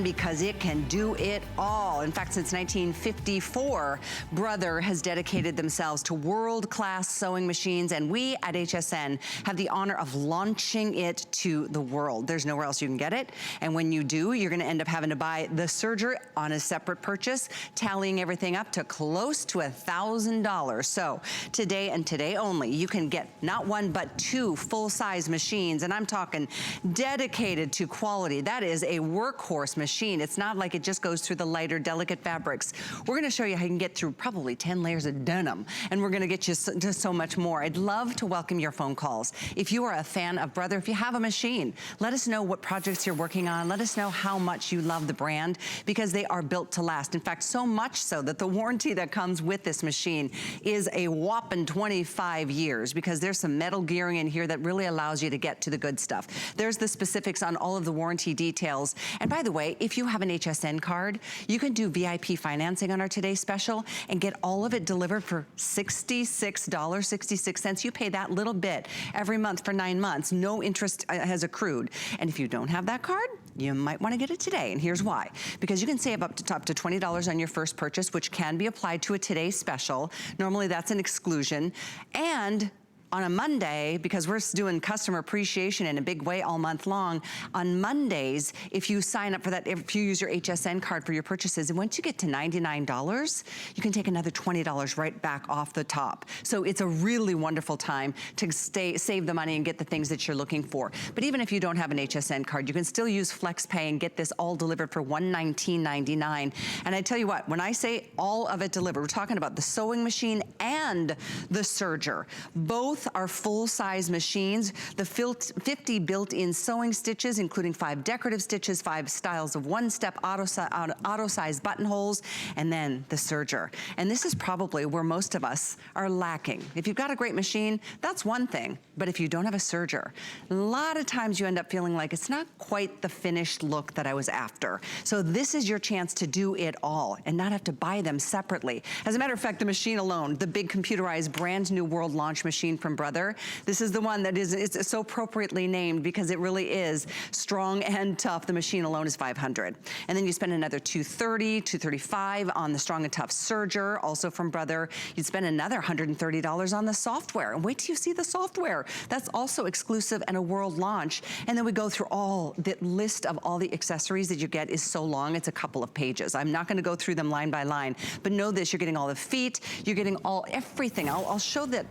because it can do it all. In fact, since 1954, Brother has dedicated themselves to world-class sewing machines, and we at HSN have the honor of launching it to the world. There's nowhere else you can get it, and when you do, you're gonna end up having to buy the Serger on a separate purchase, tallying everything up to close to $1,000. So today and today only, you can get not one but two full-size machines, and I'm talking dedicated to quality. That is a workhorse machine. It's not like it just goes through the lighter, delicate fabrics. We're gonna show you how you can get through probably 10 layers of denim, and we're gonna get you to so much more. I'd love to welcome your phone calls. If you are a fan of Brother, if you have a machine, let us know what projects you're working on. Let us know how much you love the brand, because they are built to last. In fact, so much so that the warranty that comes with this machine is a whopping 25 years, because there's some metal gearing in here that really allows you to get to the good stuff. There's the specifics on all of the warranty details. And by the way, if you have an HSN card, you can do VIP financing on our today's special and get all of it delivered for $66.66. You pay that little bit every month for 9 months. No interest has accrued. And if you don't have that card, you might want to get it today, and here's why. Because you can save up to $20 on your first purchase, which can be applied to a today's special. Normally that's an exclusion. And on a Monday, because we're doing customer appreciation in a big way all month long, on Mondays, if you sign up for that, if you use your HSN card for your purchases, and once you get to $99, you can take another $20 right back off the top. So it's a really wonderful time to save the money and get the things that you're looking for. But even if you don't have an HSN card, you can still use FlexPay and get this all delivered for $119.99. And I tell you what, when I say all of it delivered, we're talking about the sewing machine and the serger. Both are full-size machines. The 50 built-in sewing stitches, including 5 decorative stitches, 5 styles of one-step auto-size buttonholes, and then the serger. And this is probably where most of us are lacking. If you've got a great machine, that's one thing. But if you don't have a serger, a lot of times you end up feeling like it's not quite the finished look that I was after. So this is your chance to do it all and not have to buy them separately. As a matter of fact, the machine alone, the big computerized brand new world launch machine from Brother, this is the one that it's so appropriately named because it really is strong and tough. The machine alone is $500. And then you spend another $230, $235 on the strong and tough serger, also from Brother. You'd spend another $130 on the software. And wait till you see the software. That's also exclusive and a world launch. And then we go through all, the list of all the accessories that you get is so long, it's a couple of pages. I'm not gonna go through them line by line, but know this, you're getting all the feet, you're getting everything. I'll show the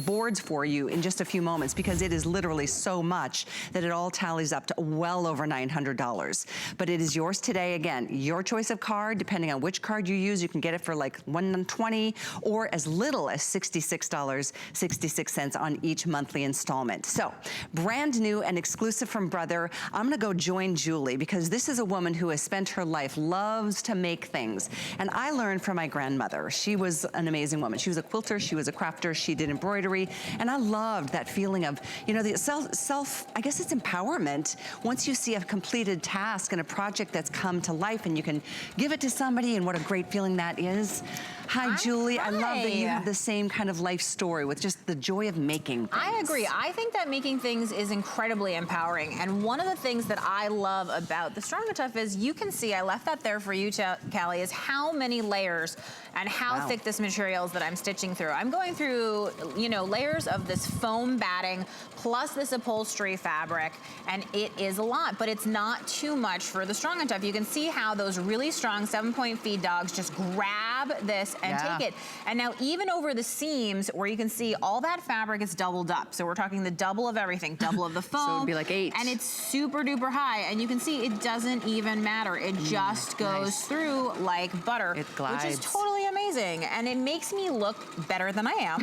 boards for you in just a few moments, because it is literally so much that it all tallies up to well over $900. But it is yours today. Again, your choice of card, depending on which card you use, you can get it for like $120 or as little as $66.66 on each monthly installment. So brand new and exclusive from Brother. I'm gonna go join Julie, because this is a woman who has spent her life, loves to make things. And I learned from my grandmother. She was an amazing woman. She was a quilter, she was a crafter, she did embroidery, and I loved that feeling of, you know, the I guess it's empowerment. Once you see a completed task and a project that's come to life and you can give it to somebody, and what a great feeling that is. Hi, Julie. I love that you have the same kind of life story with just the joy of making things. I agree. I think that making things is incredibly empowering. And one of the things that I love about the Strong and Tough is, you can see, I left that there for you, Callie, is how many layers and how thick this material is that I'm stitching through. I'm going through, you know, layers of this foam batting plus this upholstery fabric, and it is a lot, but it's not too much for the Strong and Tough. You can see how those really strong 7-point feed dogs just grab this and take it. And now even over the seams, where you can see all that fabric is doubled up. So we're talking the double of everything, double of the foam. So it'd be like 8. And it's super duper high. And you can see it doesn't even matter. It just goes through like butter. It glides. Which is totally amazing. And it makes me look better than I am,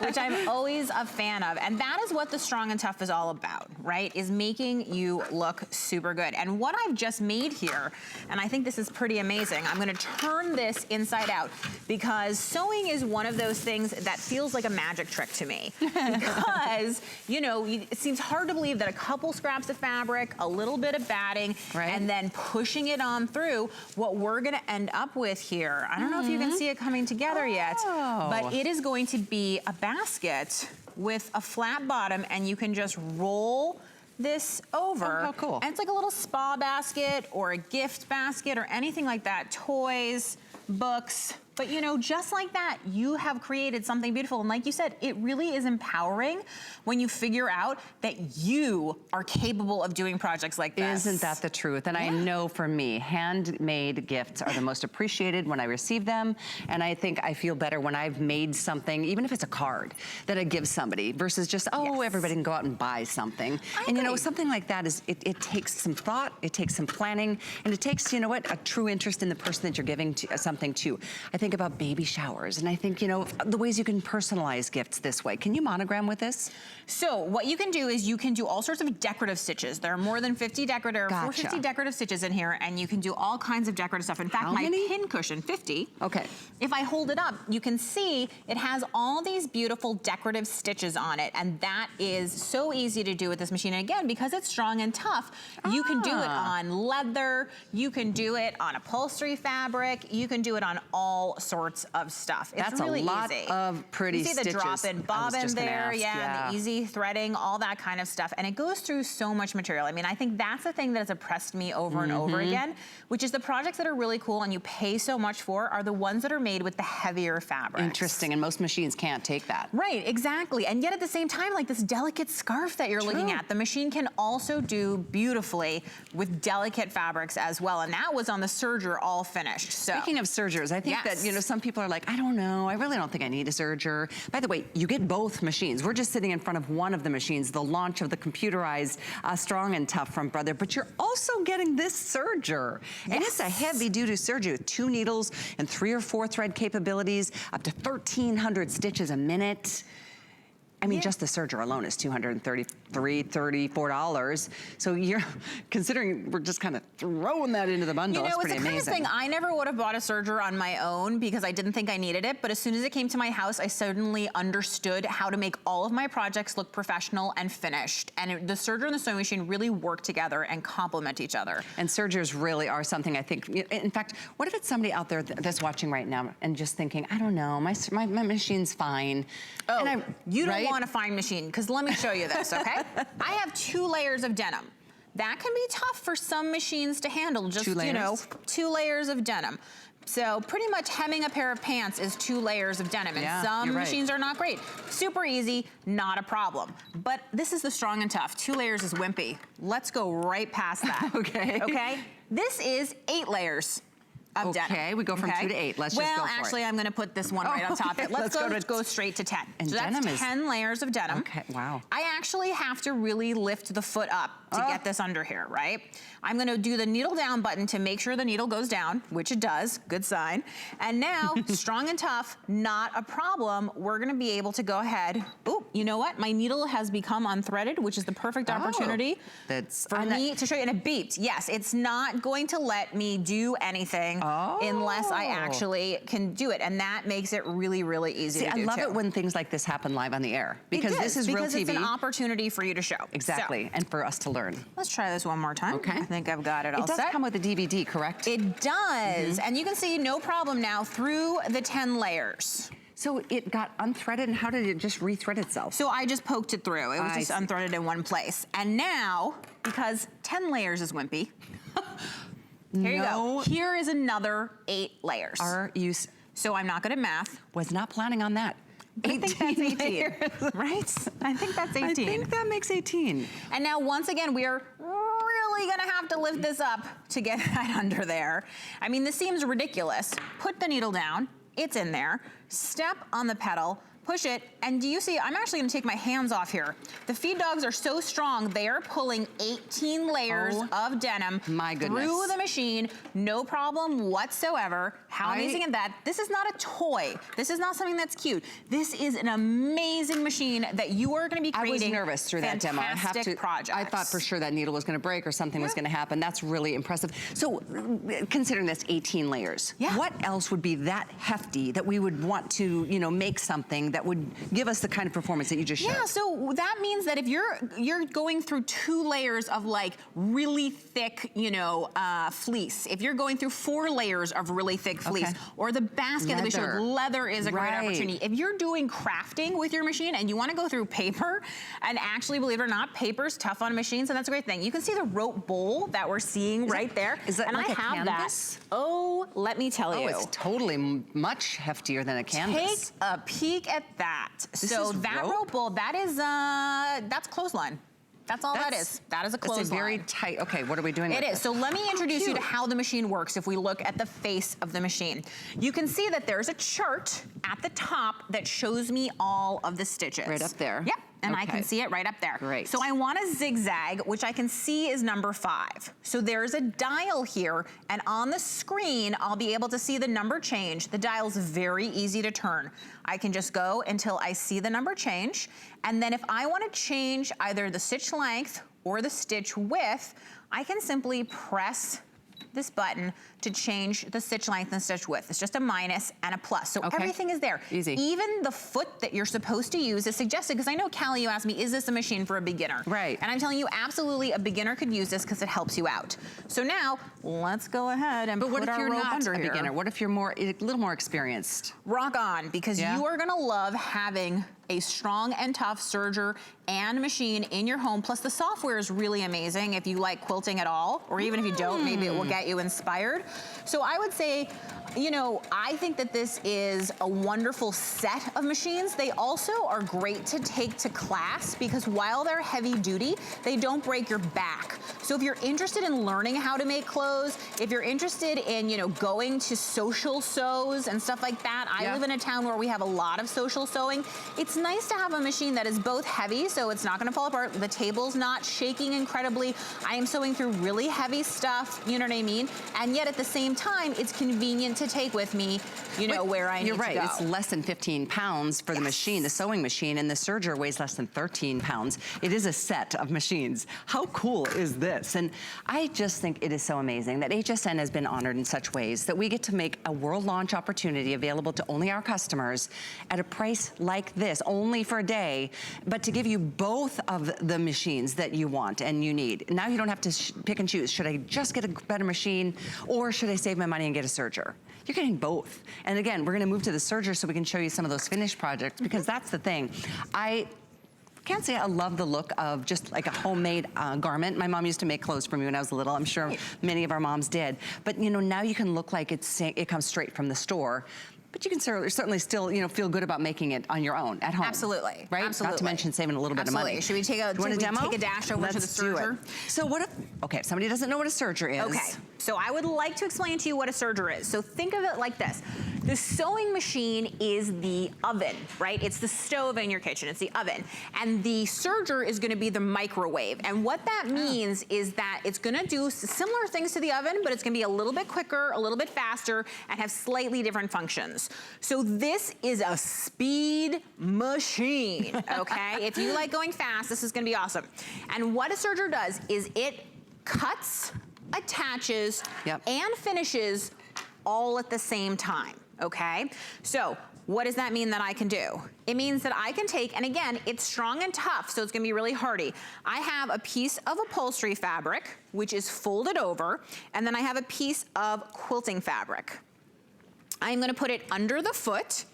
which I'm always a fan of. And that is what the Strong and Tough is all about, right? Is making you look super good. And what I've just made here, and I think this is pretty amazing, I'm gonna turn this inside out, because sewing is one of those things that feels like a magic trick to me. Because, you know, it seems hard to believe that a couple scraps of fabric, a little bit of batting, and then pushing it on through, what we're gonna end up with here, I don't know if you can see it coming together yet, but it is going to be a basket with a flat bottom, and you can just roll this over. Oh, how cool. And it's like a little spa basket or a gift basket or anything like that. Toys, books. But you know, just like that, you have created something beautiful. And like you said, it really is empowering when you figure out that you are capable of doing projects like this. Isn't that the truth? And I know for me, handmade gifts are the most appreciated when I receive them. And I think I feel better when I've made something, even if it's a card, that I give somebody versus just, oh, everybody can go out and buy something. And you know, something like that is, it takes some thought, it takes some planning, and it takes, you know what, a true interest in the person that you're giving something to. I think about baby showers, and I think, you know, the ways you can personalize gifts this way. Can you monogram with this? So what you can do is you can do all sorts of decorative stitches. There are more than 50 decorative, 450 decorative stitches in here, and you can do all kinds of decorative stuff. In fact, my pin cushion, 50. Okay. If I hold it up, you can see it has all these beautiful decorative stitches on it, and that is so easy to do with this machine. And again, because it's strong and tough, you can do it on leather, you can do it on upholstery fabric, you can do it on all sorts of stuff. It's That's really a lot easy. of pretty stitches. You see the drop-in bobbin there, the easy threading, all that kind of stuff. And it goes through so much material. I mean, I think that's the thing that has impressed me over and over again, which is the projects that are really cool and you pay so much for are the ones that are made with the heavier fabrics. Interesting, and most machines can't take that. Right, exactly. And yet at the same time, like this delicate scarf that you're looking at, the machine can also do beautifully with delicate fabrics as well. And that was on the Serger all finished. So. Speaking of sergers, I think that, you know, some people are like, I don't know, I really don't think I need a serger. By the way, you get both machines. We're just sitting in front of one of the machines, the launch of the computerized Strong and Tough from Brother, but you're also getting this serger. And it's a heavy-duty serger with 2 needles and 3 or 4 thread capabilities, up to 1,300 stitches a minute. I mean, just the serger alone is $233, $34. So you're considering we're just kind of throwing that into the bundle. You know, it's pretty amazing. It's the kind of thing I never would have bought a serger on my own because I didn't think I needed it. But as soon as it came to my house, I suddenly understood how to make all of my projects look professional and finished. And the serger and the sewing machine really work together and complement each other. And sergers really are something I think, in fact, what if it's somebody out there that's watching right now and just thinking, I don't know, my machine's fine. Oh, and you don't want a fine machine, because let me show you this, okay? I have 2 layers of denim. That can be tough for some machines to handle, just, you know, 2 layers of denim. So pretty much hemming a pair of pants is 2 layers of denim, and some machines are not great. Super easy, not a problem. But this is the Strong and Tough. 2 layers is wimpy. Let's go right past that. Okay? This is 8 layers. Okay, we go from 2 to 8. Let's just go for it. Well, actually, I'm going to put this one right on top. Let's go straight to 10. And so that's 10 layers of denim. Okay, wow. I actually have to really lift the foot up to get this under here, right? I'm going to do the needle down button to make sure the needle goes down, which it does. Good sign. And now, Strong and Tough, not a problem. We're going to be able to go ahead. Ooh, you know what? My needle has become unthreaded, which is the perfect opportunity for me to show you. And it beeped. Yes, it's not going to let me do anything unless I actually can do it. And that makes it really, really easy to do, I love it when things like this happen live on the air. Because this is real TV. Because it's an opportunity for you to show. Exactly, so, and for us to learn. Let's try this one more time. Okay. I think I've got it all set. It does come with a DVD, correct? It does. And you can see no problem now through the 10 layers. So it got unthreaded, and how did it just rethread itself? So I just poked it through. It was just unthreaded in one place. And now, because 10 layers is wimpy, here you go. Here is another 8 layers. So I'm not good at math. Was not planning on that. I think that's 18, right? I think that's 18. I think that makes 18. And now, once again, we are really gonna have to lift this up to get that under there. I mean, this seems ridiculous. Put the needle down, it's in there. Step on the pedal, push it, and do you see, I'm actually gonna take my hands off here. The feed dogs are so strong, they are pulling 18 layers of denim through the machine, no problem whatsoever. How amazing is that? This is not a toy. This is not something that's cute. This is an amazing machine that you are gonna be creating. I was nervous through that demo. I thought for sure that needle was gonna break or something was gonna happen. That's really impressive. So, considering this 18 layers, what else would be that hefty that we would want to, you know, make something that would give us the kind of performance that you just showed? Yeah, so that means that if you're going through 2 layers of like really thick, you know, fleece, if you're going through 4 layers of really thick fleece, or the basket that we showed, leather is a great opportunity. If you're doing crafting with your machine and you want to go through paper, and actually, believe it or not, paper's tough on machines, and that's a great thing. You can see the rope bowl that we're seeing right there. Is that and like I a have canvas? That. Oh, let me tell you. Oh, it's totally much heftier than a canvas. Take a peek at that. So that rope bowl, that is, that's clothesline. That's all that is. That is a clothesline. It's a very tight, okay, what are we doing with It is. this? So let me introduce you to how the machine works if we look at the face of the machine. You can see that there's a chart at the top that shows me all of the stitches. Right up there. Yep. And I can see it right up there. Great. So I want a zigzag, which I can see is number 5. So there's a dial here, and on the screen, I'll be able to see the number change. The dial's very easy to turn. I can just go until I see the number change, and then if I want to change either the stitch length or the stitch width, I can simply press this button to change the stitch length and stitch width. It's just a minus and a plus. So everything is there. Easy. Even the foot that you're supposed to use is suggested, because I know, Callie, you asked me, is this a machine for a beginner? Right. And I'm telling you, absolutely, a beginner could use this because it helps you out. So now, let's go ahead and put our rope under here. But what if you're not a beginner? What if you're a little more experienced? Rock on, because you are gonna love having a strong and tough serger and machine in your home. Plus the software is really amazing if you like quilting at all, or even if you don't, maybe it will get you inspired. So I would say, you know, I think that this is a wonderful set of machines. They also are great to take to class because while they're heavy duty, they don't break your back. So if you're interested in learning how to make clothes, if you're interested in, you know, going to social sews and stuff like that, I live in a town where we have a lot of social sewing. It's nice to have a machine that is both heavy, so it's not gonna fall apart. The table's not shaking incredibly. I am sewing through really heavy stuff, you know what I mean? And yet at the same time, it's convenient to take with me, you know, where I need to go. You're right, it's less than 15 pounds for the machine, the sewing machine, and the serger weighs less than 13 pounds. It is a set of machines. How cool is this? And I just think it is so amazing that HSN has been honored in such ways that we get to make a world launch opportunity available to only our customers at a price like this, only for a day, but to give you both of the machines that you want and you need. Now you don't have to pick and choose. Should I just get a better machine, or should I save my money and get a serger? You're getting both. And again, we're gonna move to the serger so we can show you some of those finished projects, because that's the thing. I can't say I love the look of just like a homemade garment. My mom used to make clothes for me when I was little. I'm sure many of our moms did. But you know, now you can look like it comes straight from the store. But you can certainly still, you know, feel good about making it on your own at home. Absolutely. Right? Absolutely. Not to mention saving a little bit of money. Should we take a dash over to the serger? So what if, okay, if somebody doesn't know what a serger is. Okay, so I would like to explain to you what a serger is. So think of it like this. The sewing machine is the oven, right? It's the stove in your kitchen, it's the oven. And the serger is gonna be the microwave. And what that means is that it's gonna do similar things to the oven, but it's gonna be a little bit quicker, a little bit faster, and have slightly different functions. So this is a speed machine, okay? If you like going fast, this is gonna be awesome. And what a serger does is it cuts, attaches, and finishes all at the same time, okay? So what does that mean that I can do? It means that I can take, and again, it's strong and tough, so it's gonna be really hardy. I have a piece of upholstery fabric, which is folded over, and then I have a piece of quilting fabric. I'm gonna put it under the foot,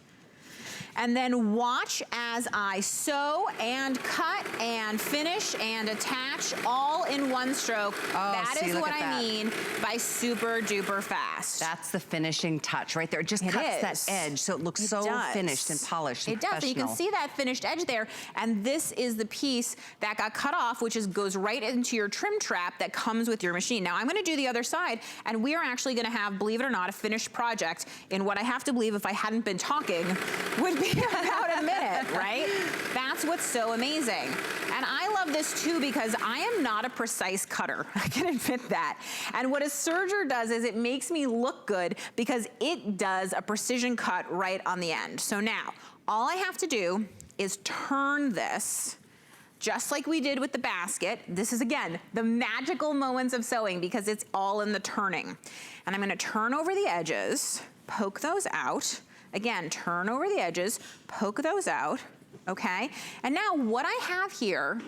and then watch as I sew and cut and finish and attach all in one stroke. That is what I mean by super duper fast. That's the finishing touch right there. It just cuts that edge so it looks so finished and polished and professional. It does. You can see that finished edge there, and this is the piece that got cut off, which goes right into your trim trap that comes with your machine. Now I'm gonna do the other side, and we are actually gonna have, believe it or not, a finished project in what I have to believe, if I hadn't been talking, would be about a minute, right? That's what's so amazing. And I love this too because I am not a precise cutter. I can admit that. And what a serger does is it makes me look good because it does a precision cut right on the end. So now, all I have to do is turn this just like we did with the basket. This is, again, the magical moments of sewing because it's all in the turning. And I'm gonna turn over the edges, poke those out, again, turn over the edges, poke those out, okay? And now what I have here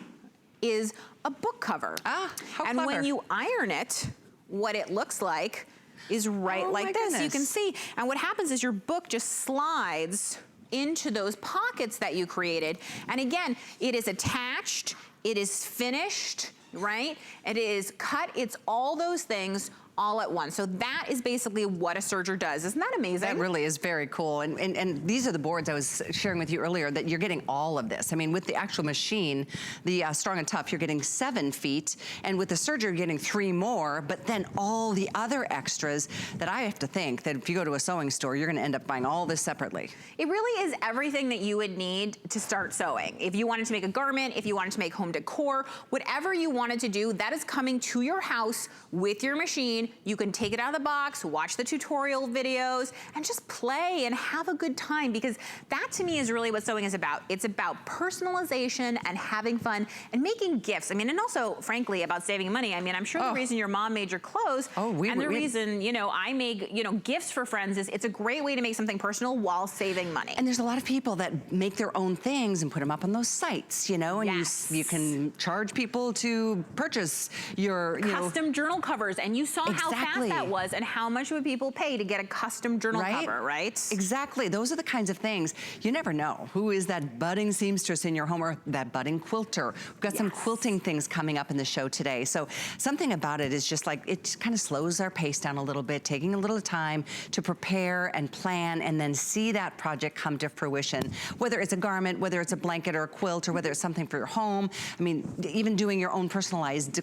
is a book cover. Ah, how and clever. when you iron it, what it looks like is right like this. Goodness. You can see, and what happens is your book just slides into those pockets that you created. And again, it is attached, it is finished, right? It is cut, it's all those things all at once. So that is basically what a serger does. Isn't that amazing? That really is very cool. And these are the boards I was sharing with you earlier, that you're getting all of this. I mean, with the actual machine, the Strong and Tough, you're getting 7 feet, and with the serger, you're getting 3 more, but then all the other extras that I have to think that if you go to a sewing store, you're gonna end up buying all this separately. It really is everything that you would need to start sewing. If you wanted to make a garment, if you wanted to make home decor, whatever you wanted to do, that is coming to your house with your machine. You can take it out of the box, watch the tutorial videos, and just play and have a good time, because that to me is really what sewing is about. It's about personalization and having fun and making gifts. I mean, and also, frankly, about saving money. I mean, I'm sure the reason your mom made your clothes and the reason, you know, I make, you know, gifts for friends is it's a great way to make something personal while saving money. And there's a lot of people that make their own things and put them up on those sites, you know, and you can charge people to purchase your, custom journal covers, and you saw how fast that was and how much would people pay to get a custom journal cover, right? Exactly. Those are the kinds of things you never know. Who is that budding seamstress in your home, or that budding quilter? We've got some quilting things coming up in the show today. So something about it is just like, it kind of slows our pace down a little bit, taking a little time to prepare and plan and then see that project come to fruition. Whether it's a garment, whether it's a blanket or a quilt, or whether it's something for your home. I mean, even doing your own personalized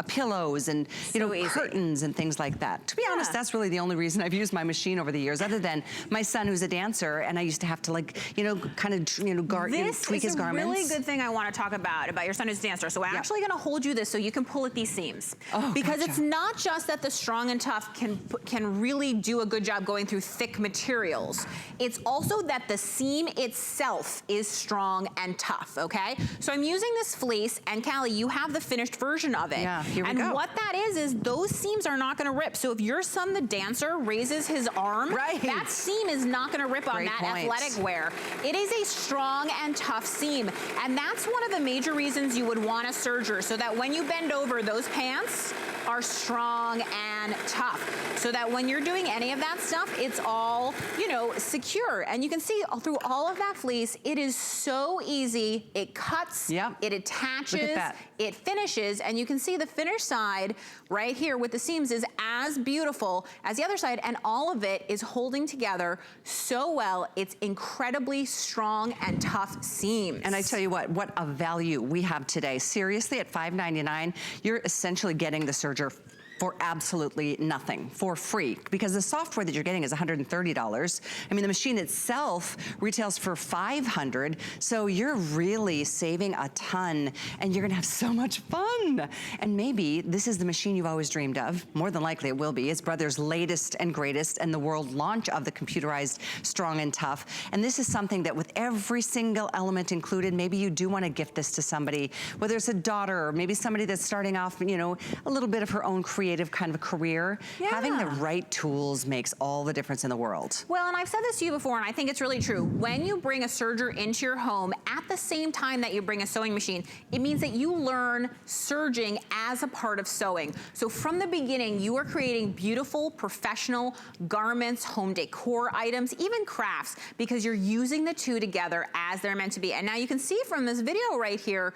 pillows and, you know, curtains and things like that. To be honest, that's really the only reason I've used my machine over the years, other than my son who's a dancer, and I used to have to, like, you know, kind of, you know, tweak his garments. This is a really good thing I want to talk about your son who's a dancer. So I'm actually going to hold you this so you can pull at these seams. Because it's not just that the Strong and Tough can really do a good job going through thick materials. It's also that the seam itself is strong and tough, okay? So I'm using this fleece, and Callie, you have the finished version of it. Yeah, here we go. And what that is those seams are not going to rip. So if your son, the dancer, raises his arm, that seam is not going to rip on that athletic wear. It is a strong and tough seam. And that's one of the major reasons you would want a serger, so that when you bend over, those pants are strong and tough, so that when you're doing any of that stuff, it's all, you know, secure. And you can see through all of that fleece, it is so easy. It cuts, it attaches, it finishes, and you can see the finished side right here with the seams is as beautiful as the other side, and all of it is holding together so well. It's incredibly strong and tough seams. And I tell you what a value we have today. Seriously, at $5.99, you're essentially getting the serger for absolutely nothing, for free, because the software that you're getting is $130. I mean, the machine itself retails for $500, so you're really saving a ton, and you're gonna have so much fun. And maybe this is the machine you've always dreamed of. More than likely it will be. It's Brother's latest and greatest and the world launch of the computerized Strong and Tough. And this is something that with every single element included, maybe you do wanna gift this to somebody, whether it's a daughter, or maybe somebody that's starting off, you know, a little bit of her own creative kind of a career. Having the right tools makes all the difference in the world. Well, and I've said this to you before, and I think it's really true. When you bring a serger into your home at the same time that you bring a sewing machine, it means that you learn serging as a part of sewing. So from the beginning, you are creating beautiful, professional garments, home decor items, even crafts, because you're using the two together as they're meant to be. And now you can see from this video right here,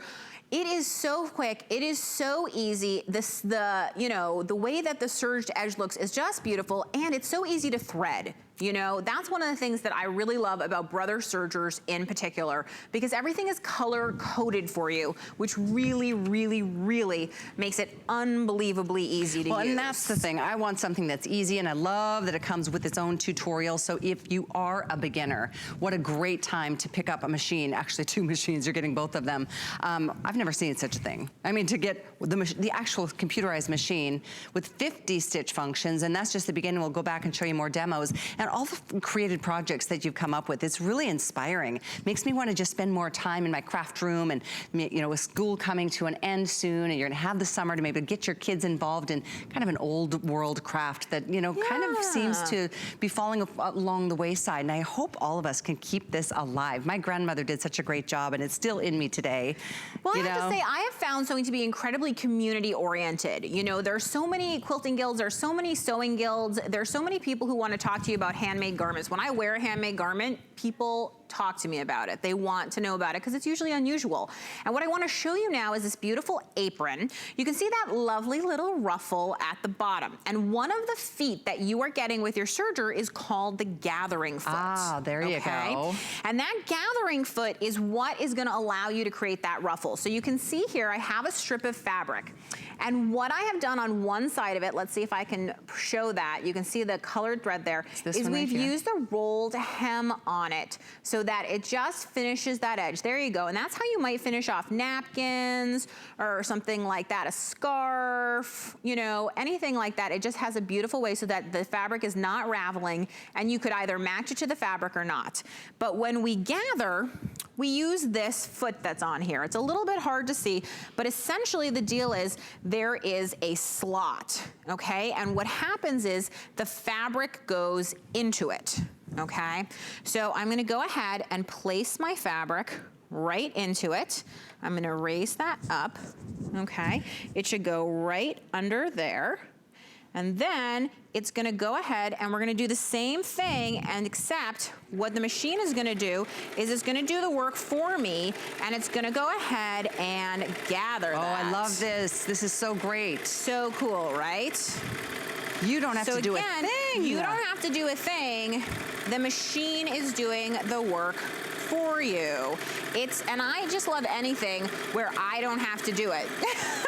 it is so quick, it is so easy. You know, the way that the serged edge looks is just beautiful, and it's so easy to thread. You know, that's one of the things that I really love about Brother sergers in particular, because everything is color coded for you, which really, really, really makes it unbelievably easy to use. Well, and that's the thing. I want something that's easy, and I love that it comes with its own tutorial. So if you are a beginner, what a great time to pick up a machine. Actually, 2 machines, you're getting both of them. I've never seen such a thing. I mean, to get the actual computerized machine with 50 stitch functions, and that's just the beginning. We'll go back and show you more demos. And all the creative projects that you've come up with. It's really inspiring. Makes me want to just spend more time in my craft room, and you know, with school coming to an end soon, and you're gonna have the summer to maybe get your kids involved in kind of an old world craft that, you know, kind of seems to be falling along the wayside. And I hope all of us can keep this alive. My grandmother did such a great job, and it's still in me today. Well, I have to say, I have found sewing to be incredibly community oriented. You know, there's so many quilting guilds, there's so many sewing guilds, there's so many people who want to talk to you about handmade garments. When I wear a handmade garment, people talk to me about it. They want to know about it because it's usually unusual. And what I want to show you now is this beautiful apron. You can see that lovely little ruffle at the bottom. And one of the feet that you are getting with your serger is called the gathering foot. Ah, there you go. And that gathering foot is what is going to allow you to create that ruffle. So you can see here I have a strip of fabric. And what I have done on one side of it, let's see if I can show that. You can see the colored thread there, is we've used a rolled hem on it so that it just finishes that edge. There you go. And that's how you might finish off napkins or something like that, a scarf, you know, anything like that. It just has a beautiful way so that the fabric is not raveling, and you could either match it to the fabric or not. But when we gather, we use this foot that's on here. It's a little bit hard to see, but essentially the deal is there is a slot, okay? And what happens is the fabric goes into it, okay? So I'm gonna go ahead and place my fabric right into it. I'm gonna raise that up, okay? It should go right under there. And then it's gonna go ahead and we're gonna do the same thing, and except what the machine is gonna do is it's gonna do the work for me, and it's gonna go ahead and gather that. Oh, I love this. This is so great. So cool, right? You don't have to do a thing. You don't have to do a thing. The machine is doing the work for you. And I just love anything where I don't have to do it.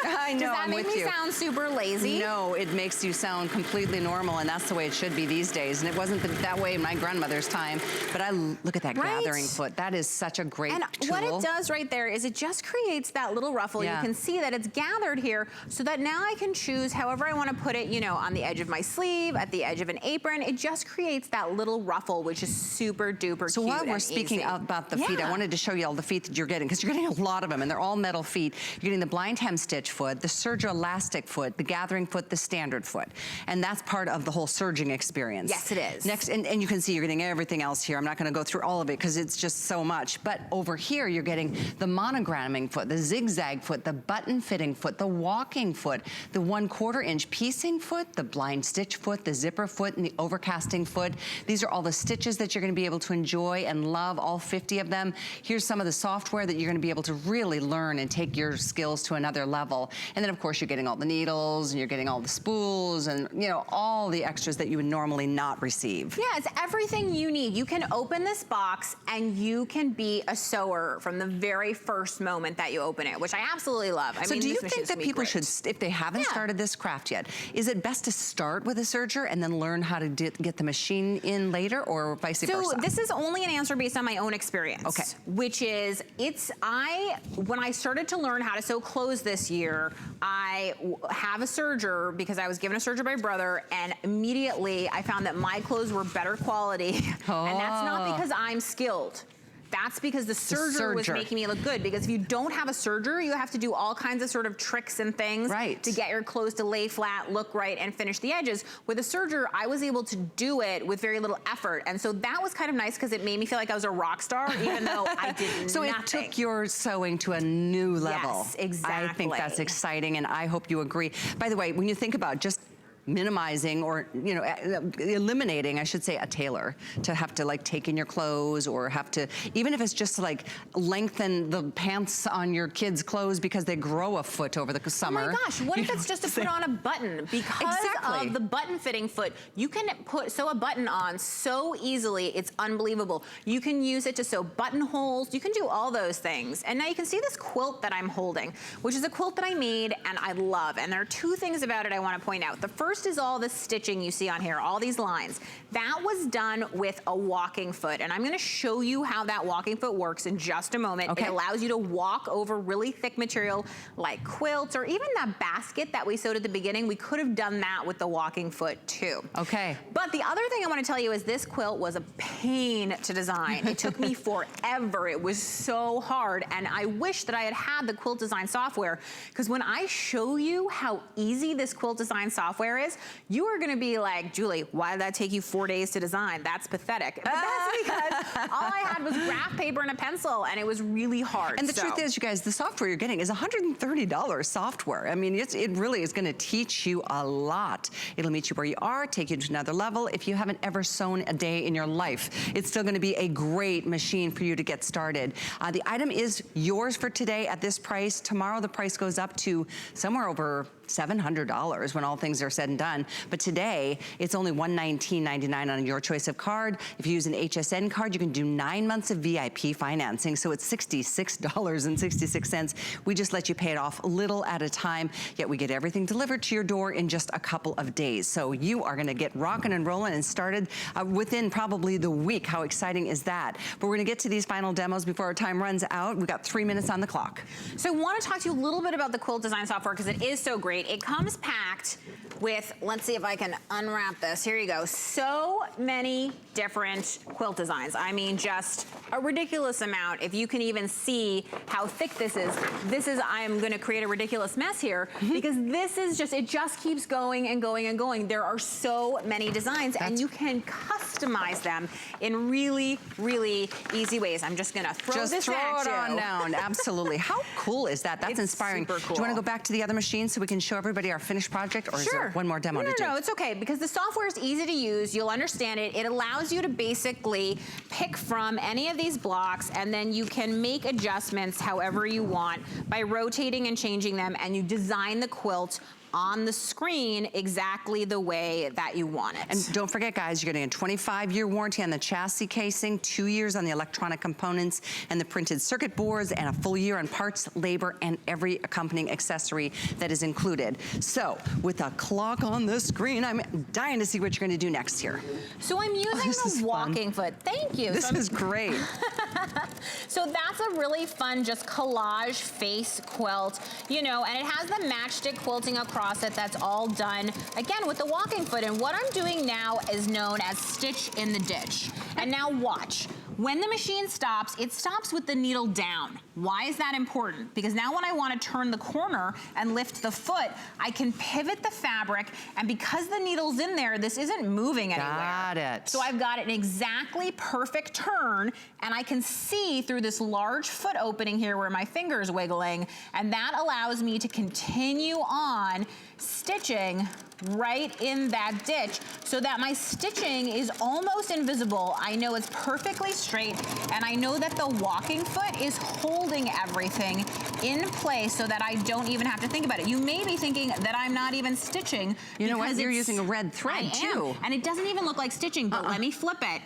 I know, Does that make me sound super lazy? No, it makes you sound completely normal, and that's the way it should be these days. And it wasn't that way in my grandmother's time, but look at that gathering foot. That is such a great tool. What it does right there is it just creates that little ruffle. Yeah. You can see that it's gathered here so that now I can choose however I want to put it, you know, on the edge of my sleeve, at the edge of an apron. It just creates that little ruffle, which is super duper cute. So while we're speaking about the feet, I wanted to show you all the feet that you're getting, because you're getting a lot of them, and they're all metal feet. You're getting the blind hem stitch foot, the serger elastic foot, the gathering foot, the standard foot. And that's part of the whole serging experience. Yes, it is. Next, and you can see you're getting everything else here. I'm not gonna go through all of it because it's just so much. But over here, you're getting the monogramming foot, the zigzag foot, the button fitting foot, the walking foot, the 1/4 inch piecing foot, the blind stitch foot, the zipper foot, and the overcasting foot. These are all the stitches that you're gonna be able to enjoy and love, all 50 of them. Here's some of the software that you're gonna be able to really learn and take your skills to another level. And then of course you're getting all the needles, and you're getting all the spools, and you know, all the extras that you would normally not receive. Yeah, it's everything you need. You can open this box and you can be a sewer from the very first moment that you open it, which I absolutely love. I mean, do you think that people should, if they haven't started this craft yet, is it best to start with a serger and then learn how to get the machine in later, or vice versa? So this is only an answer based on my own experience. Okay. Which is, when I started to learn how to sew clothes this year, I have a serger because I was given a serger by brother, and immediately I found that my clothes were better quality. And that's not because I'm skilled. That's because the serger was making me look good. Because if you don't have a serger, you have to do all kinds of sort of tricks and things to get your clothes to lay flat, look right, and finish the edges. With a serger, I was able to do it with very little effort. And so that was kind of nice because it made me feel like I was a rock star, even though I did nothing. So it took your sewing to a new level. Yes, exactly. I think that's exciting, and I hope you agree. By the way, when you think about just minimizing, or you know, eliminating, I should say, a tailor to have to like take in your clothes, or have to, even if it's just to like lengthen the pants on your kids' clothes because they grow a foot over the summer. Oh my gosh, what if it's just to put on a button? Because of the button fitting foot, you can sew a button on so easily, it's unbelievable. You can use it to sew buttonholes, you can do all those things. And now you can see this quilt that I'm holding, which is a quilt that I made and I love. And there are two things about it I want to point out. The first first is all the stitching you see on here, all these lines. That was done with a walking foot, and I'm gonna show you how that walking foot works in just a moment. Okay. It allows you to walk over really thick material like quilts, or even that basket that we sewed at the beginning. We could have done that with the walking foot too. Okay. But the other thing I want to tell you is this quilt was a pain to design. It took me forever. It was so hard, and I wish that I had had the quilt design software, because when I show you how easy this quilt design software is, you are gonna be like, Julie, why did that take you 4 days to design? That's pathetic. But that's because all I had was graph paper and a pencil, and it was really hard. And the truth is, you guys, the software you're getting is $130 software. I mean, it really is gonna teach you a lot. It'll meet you where you are, take you to another level. If you haven't ever sewn a day in your life, it's still gonna be a great machine for you to get started. The item is yours for today at this price. Tomorrow the price goes up to somewhere over $700 when all things are said and done. But today, it's only $119.99 on your choice of card. If you use an HSN card, you can do 9 months of VIP financing, so it's $66.66. We just let you pay it off little at a time, yet we get everything delivered to your door in just a couple of days. So you are gonna get rocking and rolling and started within probably the week. How exciting is that? But we're gonna get to these final demos before our time runs out. We've got 3 minutes on the clock. So I wanna talk to you a little bit about the quilt design software, because it is so great. It comes packed with, let's see if I can unwrap this. Here you go. So many different quilt designs. I mean, just a ridiculous amount. If you can even see how thick this is, I'm gonna create a ridiculous mess here, because this is just, it just keeps going and going and going. There are so many designs, and you can customize them in really, really easy ways. I'm just gonna throw this at you. Just throw it on down, absolutely. How cool is that? That's It's inspiring. super cool. Do you wanna go back to the other machine so we can show everybody our finished project, or is there one more demo to do? No, it's okay, because the software is easy to use. You'll understand it. It allows you to basically pick from any of these blocks, and then you can make adjustments however you want by rotating and changing them, and you design the quilt on the screen exactly the way that you want it. And don't forget, guys, you're getting a 25-year warranty on the chassis casing, 2 years on the electronic components and the printed circuit boards, and a full year on parts, labor, and every accompanying accessory that is included. So, with a clock on the screen, I'm dying to see what you're gonna do next here. So I'm using the walking foot. Thank you. This is great. So that's a really fun, just collage face quilt, you know, and it has the matchstick quilting across it. That's all done, again, with the walking foot. And what I'm doing now is known as stitch in the ditch. And now watch. When the machine stops, it stops with the needle down. Why is that important? Because now when I want to turn the corner and lift the foot, I can pivot the fabric, and because the needle's in there, this isn't moving anywhere. Got it. So I've got an exactly perfect turn, and I can see through this large foot opening here where my finger is wiggling, and that allows me to continue on stitching right in that ditch so that my stitching is almost invisible. I know it's perfectly straight, and I know that the walking foot is holding everything in place so that I don't even have to think about it. You may be thinking that I'm not even stitching. You know what? You're using a red thread too. And it doesn't even look like stitching, but let me flip it.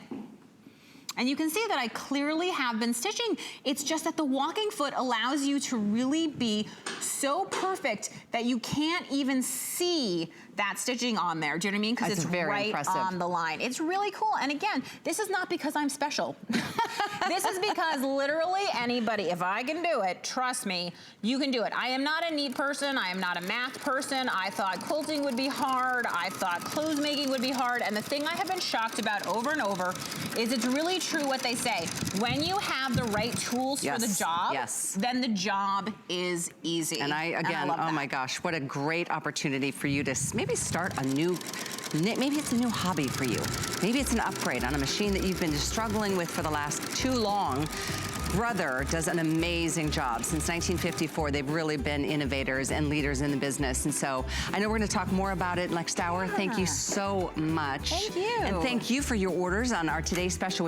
And you can see that I clearly have been stitching. It's just that the walking foot allows you to really be so perfect that you can't even see that stitching on there. Do you know what I mean? Because it's right on the line. It's really cool. And again, this is not because I'm special. This is because literally anybody, if I can do it, trust me, you can do it. I am not a neat person. I am not a math person. I thought quilting would be hard. I thought clothes making would be hard. And the thing I have been shocked about over and over is it's really true what they say. When you have the right tools for the job, then the job is easy. And again, oh my gosh, what a great opportunity for you to maybe start a new, maybe it's a new hobby for you. Maybe it's an upgrade on a machine that you've been struggling with for the last too long. Brother does an amazing job. Since 1954, they've really been innovators and leaders in the business. And so I know we're gonna talk more about it next hour. Thank you so much. Thank you. And thank you for your orders on our today's special.